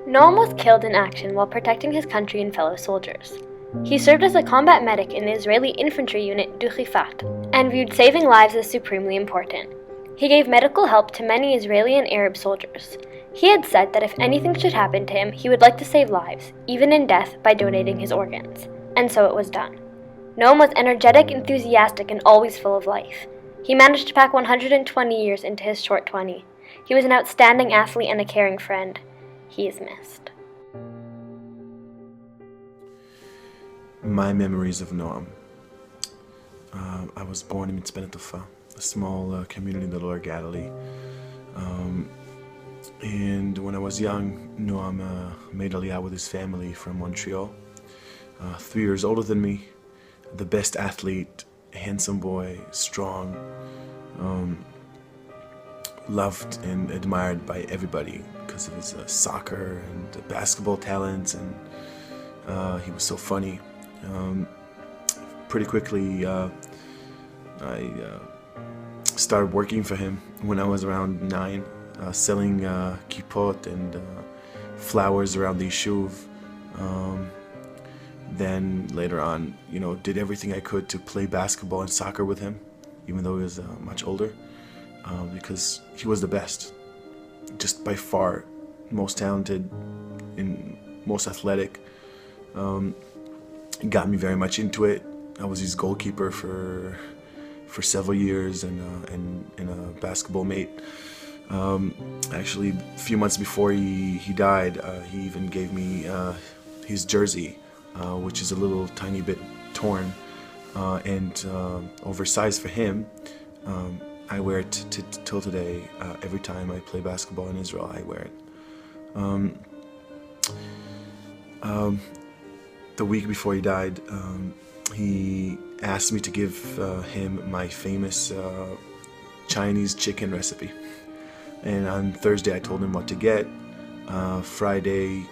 Noam was killed in action while protecting his country and fellow soldiers. He served as a combat medic in the Israeli infantry unit Duchifat and viewed saving lives as supremely important. He gave medical help to many Israeli and Arab soldiers. He had said that if anything should happen to him, he would like to save lives, even in death, by donating his organs. And so it was done. Noam was energetic, enthusiastic, and always full of life. He managed to pack 120 years into his short 20. He was an outstanding athlete and a caring friend. He is missed. My memories of Noam. I was born in Mitzpenet Tufa, a small community in the Lower Galilee. And when I was young, Noam made Aliyah with his family from Montreal. 3 years older than me, the best athlete, handsome boy, strong, loved and admired by everybody because of his soccer and basketball talents, and he was so funny. Pretty quickly, I started working for him when I was around 9, selling kippot and flowers around the yishuv. Then later on, did everything I could to play basketball and soccer with him, even though he was much older, because he was the best, just by far most talented and most athletic. Got me very much into it. I was his goalkeeper for several years and a basketball mate. Actually, a few months before he died, he even gave me his jersey, which is a little tiny bit torn and oversized for him. I wear it till today. Every time I play basketball in Israel, I wear it. The week before he died, he asked me to give him my famous Chinese chicken recipe. And on Thursday I told him what to get. Friday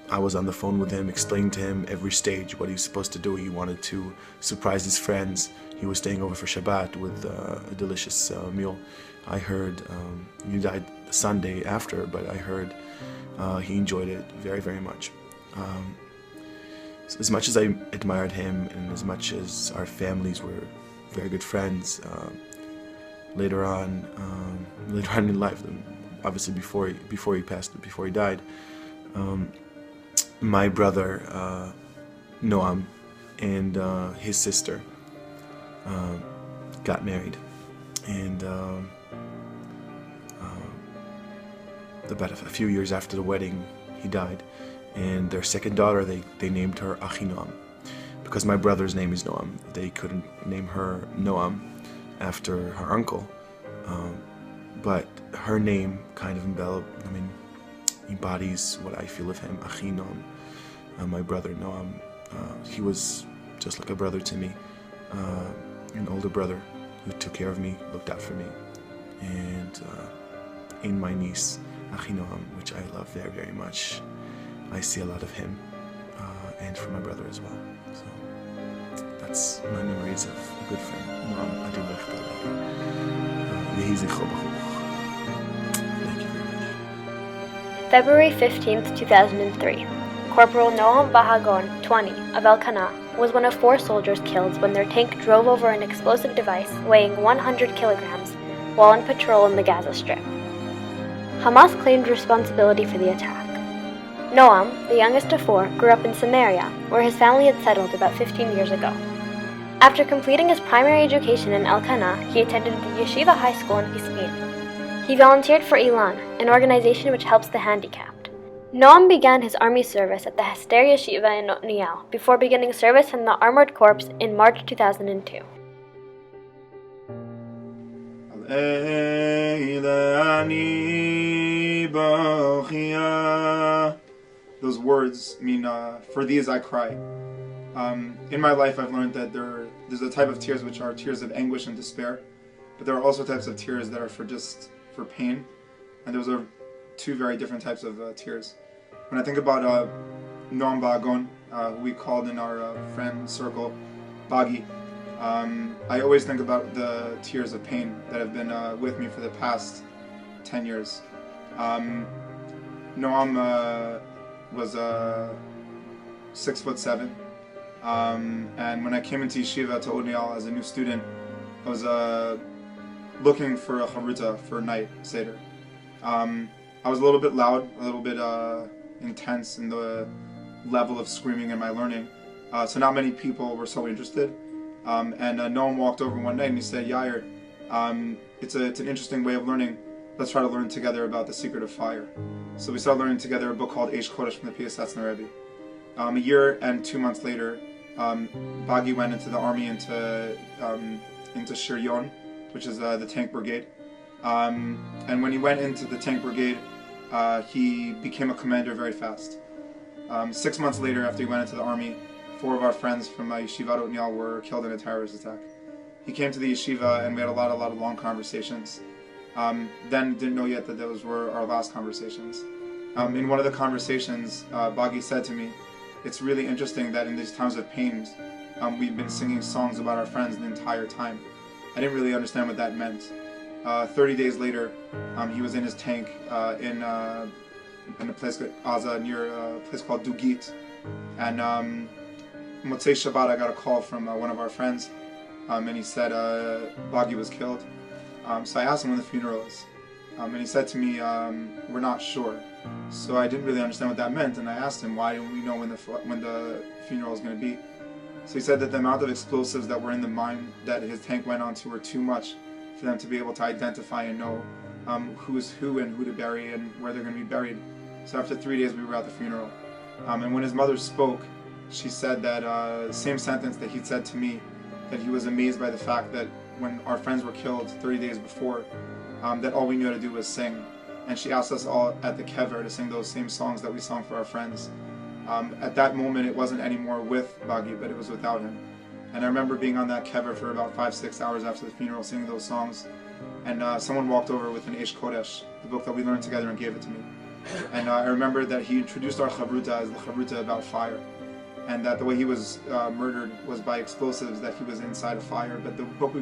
I was on the phone with him, explaining to him every stage what he was supposed to do. He wanted to surprise his friends. He was staying over for Shabbat with a delicious meal. I heard he died Sunday after, but I heard he enjoyed it very, very much. So as much as I admired him and as much as our families were very good friends, later on in life, obviously before he died, my brother Noam and his sister got married, and about a few years after the wedding, he died. And their second daughter, they named her Achinoam, because my brother's name is Noam. They couldn't name her Noam after her uncle, but her name kind of embodies what I feel of him, Achinoam, my brother Noam. He was just like a brother to me, an older brother who took care of me, looked out for me, and in my niece, Achinoam, which I love very, very much. I see a lot of him, and from my brother as well. So that's my memories of a good friend, Noam Adilech. Yehi zichro baruch. Thank you very much. February 15th, 2003. Corporal Noam Bahagon, 20, of Elkanah, was one of 4 soldiers killed when their tank drove over an explosive device weighing 100 kilograms while on patrol in the Gaza Strip. Hamas claimed responsibility for the attack. Noam, the youngest of 4, grew up in Samaria, where his family had settled about 15 years ago. After completing his primary education in Elkanah, he attended the Yeshiva High School in Pismin. He volunteered for Ilan, an organization which helps the handicapped. Noam began his army service at the Hester Yeshiva in Otniel before beginning service in the Armored Corps in March 2002. Those words mean, for these I cry. In my life I've learned that there's a type of tears which are tears of anguish and despair, but there are also types of tears that are for pain, and those are 2 very different types of tears. When I think about Noam Bahagon, who we called in our friend circle Bagi, I always think about the tears of pain that have been with me for the past 10 years. Noam was 6'7", and when I came into yeshiva to Odnial as a new student, I was looking for a chavruta for night seder. I was a little bit loud, a little bit intense in the level of screaming in my learning, so not many people were so interested. And Noam walked over one night and he said, "Yair, it's an interesting way of learning. Let's try to learn together about the secret of fire." So we started learning together a book called Eish Kodesh from the Piyasatzner Rebbe. A year and 2 months later, Bagi went into the army into Shiryon, which is the tank brigade. And when he went into the tank brigade, he became a commander very fast. 6 months later, after he went into the army, 4 of our friends from Yeshiva Otniel were killed in a terrorist attack. He came to the yeshiva and we had a lot of long conversations. Then didn't know yet that those were our last conversations. In one of the conversations, Bagi said to me, "It's really interesting that in these times of pain, we've been singing songs about our friends the entire time." I didn't really understand what that meant. 30 days later, he was in his tank in a place near a place called Dugit, and Motzei Shabbat I got a call from one of our friends, and he said Bagi was killed. So I asked him when the funeral is, and he said to me, "We're not sure." So I didn't really understand what that meant, and I asked him, "Why don't we know when the funeral is going to be?" So he said that the amount of explosives that were in the mine that his tank went onto were too much for them to be able to identify and know who is who and who to bury and where they're going to be buried. So after 3 days we were at the funeral. And when his mother spoke, she said that same sentence that he'd said to me, that he was amazed by the fact that when our friends were killed 30 days before, that all we knew how to do was sing. And she asked us all at the kever to sing those same songs that we sung for our friends. At that moment it wasn't anymore with Bagi, but it was without him. And I remember being on that kever for about 5-6 hours after the funeral, singing those songs. And someone walked over with an Eish Kodesh, the book that we learned together, and gave it to me. And I remember that he introduced our chavruta as the chavruta about fire. And that the way he was murdered was by explosives, that he was inside a fire. But the book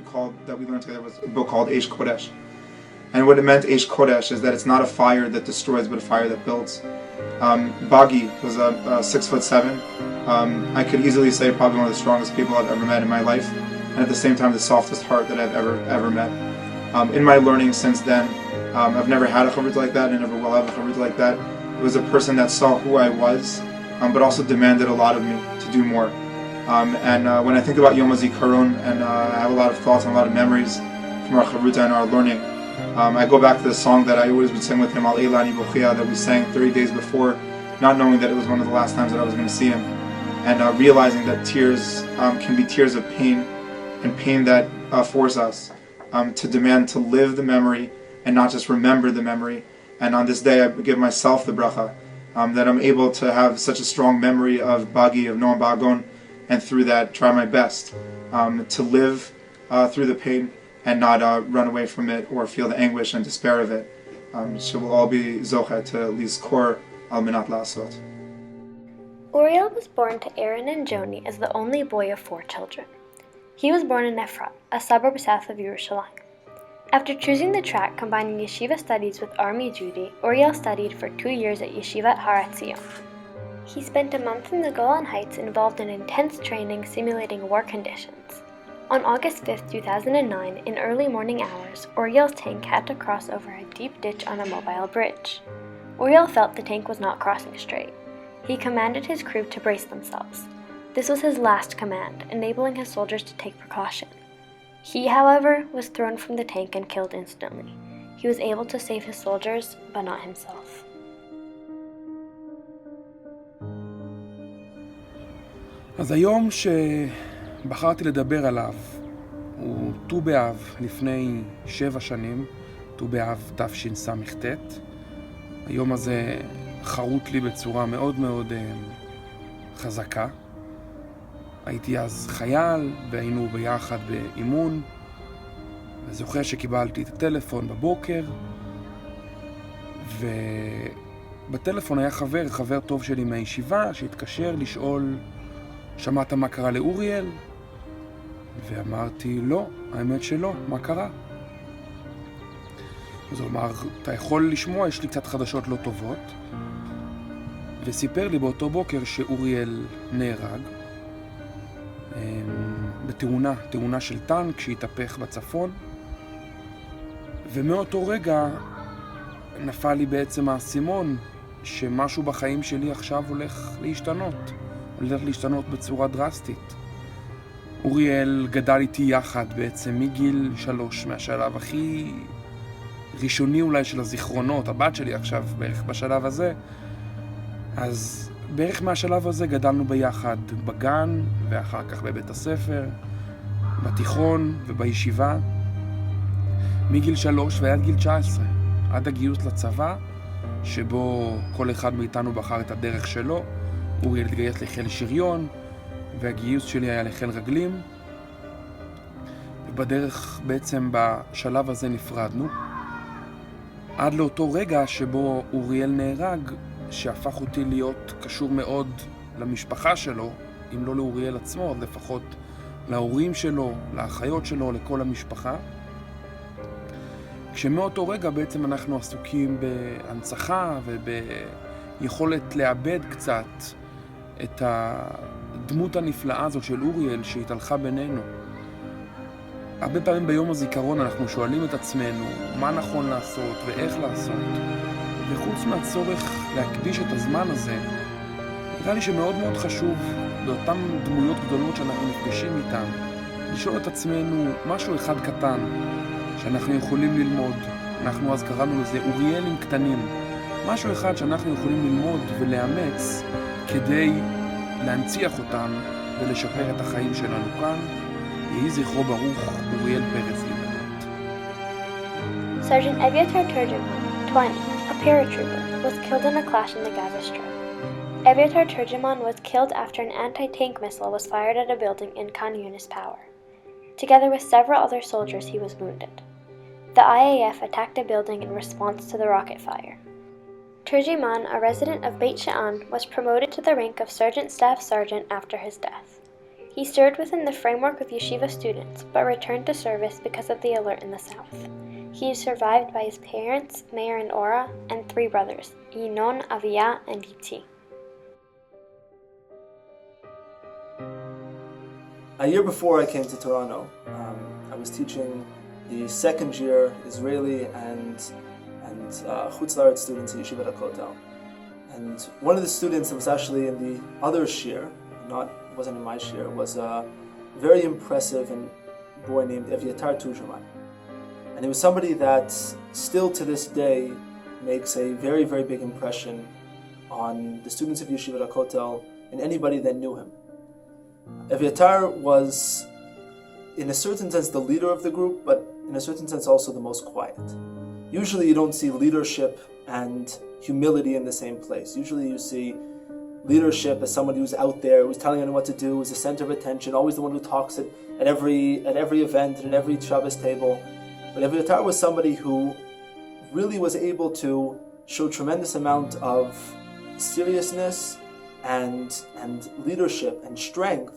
that we learned together was a book called Eish Kodesh. And what it meant, Eish Kodesh, is that it's not a fire that destroys, but a fire that builds. Bagi was 6'7". I could easily say probably one of the strongest people I've ever met in my life, and at the same time the softest heart that I've ever met. In my learning since then, I've never had a chavruta like that, and never will have a chavruta like that. It was a person that saw who I was, but also demanded a lot of me to do more. And when I think about Yom Hazikaron, and I have a lot of thoughts and a lot of memories from our chavruta and our learning, I go back to the song that I always would sing with him, Al Eilani Bochia, that we sang 30 days before, not knowing that it was one of the last times that I was going to see him, and realizing that tears can be tears of pain, and pain that force us to demand to live the memory and not just remember the memory. And on this day I give myself the bracha, that I'm able to have such a strong memory of Bagi, of Noam Bahagon, and through that try my best to live through the pain and not run away from it or feel the anguish and despair of it. So we'll all be zocheh to lizkor al menat la'asot. Uriel was born to Aaron and Joni as the only boy of 4 children. He was born in Efrat, a suburb south of Yerushalayim. After choosing the track combining yeshiva studies with army duty, Uriel studied for 2 years at Yeshivat Har Etzion. He spent a month in the Golan Heights involved in intense training simulating war conditions. On August 5, 2009, in early morning hours, Uriel's tank had to cross over a deep ditch on a mobile bridge. Uriel felt the tank was not crossing straight. He commanded his crew to brace themselves. This was his last command, enabling his soldiers to take precaution. He, however, was thrown from the tank and killed instantly. He was able to save his soldiers, but not himself. אז היום שבחרתי לדבר עליו הוא ט"ו באב לפני 7 שנים, ט"ו באב תשס"ט. היום הזה חרוט לי בצורה מאוד מאוד חזקה. הייתי אז חייל והיינו ביחד באימון, וזוכר שקיבלתי את הטלפון בבוקר, ובטלפון היה חבר טוב שלי מהישיבה שהתקשר לשאול, שמעת מה קרה לאוריאל? ואמרתי לא, האמת שלא, מה קרה? אז הוא אמר, אתה יכול לשמוע, יש לי קצת חדשות לא טובות. וסיפר לי באותו בוקר שאוריאל נהרג בתאונה של טנק שהתהפך בצפון. ומאותו רגע נפל לי בעצם האסימון שמשהו בחיים שלי עכשיו הולך להשתנות בצורה דרסטית. אוריאל גדל איתי יחד בעצם מגיל 3, מהשלב הכי ראשוני אולי של הזיכרונות, הבת שלי עכשיו בערך בשלב הזה, אז בערך מהשלב הזה גדלנו ביחד בגן ואחר כך בבית הספר, בתיכון ובישיבה, מגיל 3 ועד גיל 19, עד הגיוס לצבא, שבו כל אחד מאיתנו בחר את הדרך שלו. אוריאל התגייס לחיל שריון, והגיוס שלי היה לחיל רגלים, ובדרך בעצם בשלב הזה נפרדנו, עד לאותו רגע שבו אוריאל נהרג, שהפך אותי להיות קשור מאוד למשפחה שלו, אם לא לאוריאל עצמו, אז לפחות להורים שלו, לאחיות שלו, לכל המשפחה. כשמאותו רגע בעצם אנחנו עסוקים בהנצחה וביכולת לאבד קצת את הדמות הנפלאה הזאת של אוריאל שהתהלכה בינינו. הרבה פעמים ביום הזיכרון אנחנו שואלים את עצמנו מה נכון לעשות ואיך לעשות, וחוץ מהצורך להקדיש את הזמן הזה, נראה לי שמאוד מאוד חשוב באותן דמויות גדולות שאנחנו נפגשים איתן, לשאול את עצמנו משהו אחד קטן שאנחנו יכולים ללמוד. אנחנו אז קראנו לזה אוריאלים קטנים, משהו אחד שאנחנו יכולים ללמוד ולאמץ כדי להנציח אותם ולשפר את החיים שלנו כאן. יהי זכרו ברוך, אוריאל פרץ ליברט. Sergeant Eviatar Turgeman, 20, a paratrooper, was killed in a clash in the Gaza Strip. Eviatar Turgeman was killed after an anti-tank missile was fired at a building in Khan Yunis Power. Together with several other soldiers, he was wounded. The IAF attacked a building in response to the rocket fire. Turgeman, a resident of Beit She'an, was promoted to the rank of Sergeant Staff Sergeant after his death. He served within the framework of yeshiva students, but returned to service because of the alert in the south. He is survived by his parents, Meir and Ora, and 3 brothers, Yinon, Aviyah, and Yitzi. A year before I came to Toronto, I was teaching the second year Israeli and Chutz La'aretz students at Yeshivat HaKotel. And one of the students that was actually in the other shir, wasn't in my shir, was a very impressive boy named Eviatar Turgeman. And he was somebody that still to this day makes a very, very big impression on the students of Yeshivat HaKotel and anybody that knew him. Eviatar was, in a certain sense, the leader of the group, but in a certain sense also the most quiet. Usually you don't see leadership and humility in the same place. Usually you see leadership as someone who's out there, who's telling anyone what to do, who's the center of attention, always the one who talks at every event and at every Shabbos table. But Eviatar was somebody who really was able to show tremendous amount of seriousness and leadership and strength,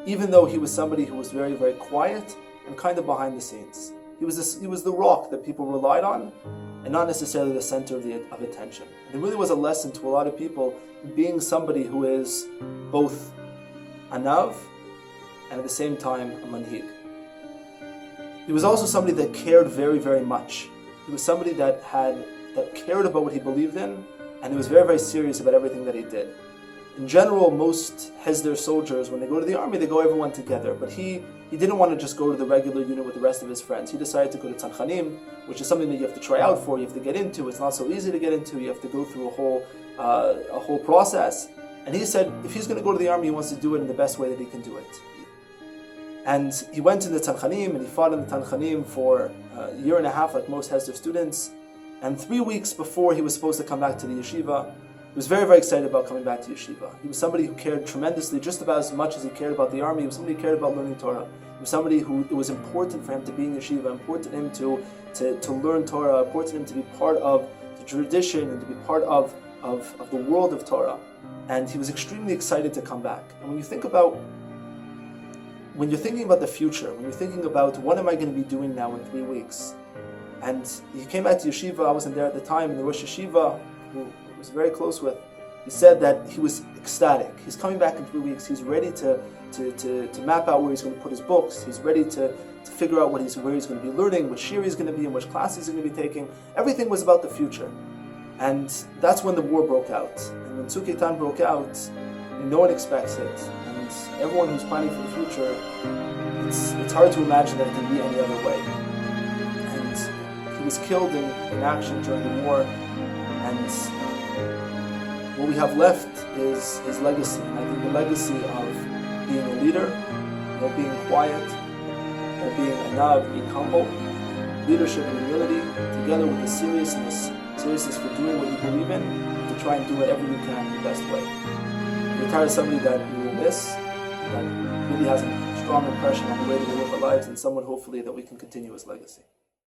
even though he was somebody who was very, very quiet and kind of behind the scenes. He was the rock that people relied on, and not necessarily the center of attention. And it really was a lesson to a lot of people in being somebody who is both a nav and at the same time a manhig. He was also somebody that cared very, very much. He was somebody that cared about what he believed in, and he was very, very serious about everything that he did. In general, most Hesder soldiers, when they go to the army, they go everyone together. But he didn't want to just go to the regular unit with the rest of his friends. He decided to go to Tzanchanim, which is something that you have to try out for, you have to get into. It's not so easy to get into. You have to go through a whole process. And he said, if he's going to go to the army, he wants to do it in the best way that he can do it. And he went to the Tzanchanim, and he fought in the Tzanchanim for a year and a half, like most Hesder students. And 3 weeks before he was supposed to come back to the yeshiva, he was very, very excited about coming back to yeshiva. He was somebody who cared tremendously, just about as much as he cared about the army. He was somebody who cared about learning Torah. He was somebody who it was important for him to be in yeshiva, important to him to learn Torah, important to him to be part of the tradition and to be part of the world of Torah. And he was extremely excited to come back. And when you're thinking about the future, when you're thinking about what am I going to be doing now in 3 weeks, And he came back to yeshiva. I wasn't there at the time, and the Rosh Yeshiva, who I was very close with, he said that he was ecstatic. He's coming back in 3 weeks. He's ready to map out where he's going to put his books. He's ready to figure out where he's going to be learning, which shir he's going to be in, which classes he's going to be taking. Everything was about the future. And that's when the war broke out. And when Tzuk Eitan broke out, no one expects it. And everyone who's planning for the future, it's hard to imagine that it can be any other way. And he was killed in action during the war. And what we have left is his legacy. And I think the legacy of being a leader, or being quiet, or being a nav, being humble, leadership and humility, together with the seriousness for doing what you believe in, to try and do whatever you can in the best way. Yitar is somebody that we will miss, that really has a strong impression on the way that we live our lives, and someone hopefully that we can continue his legacy.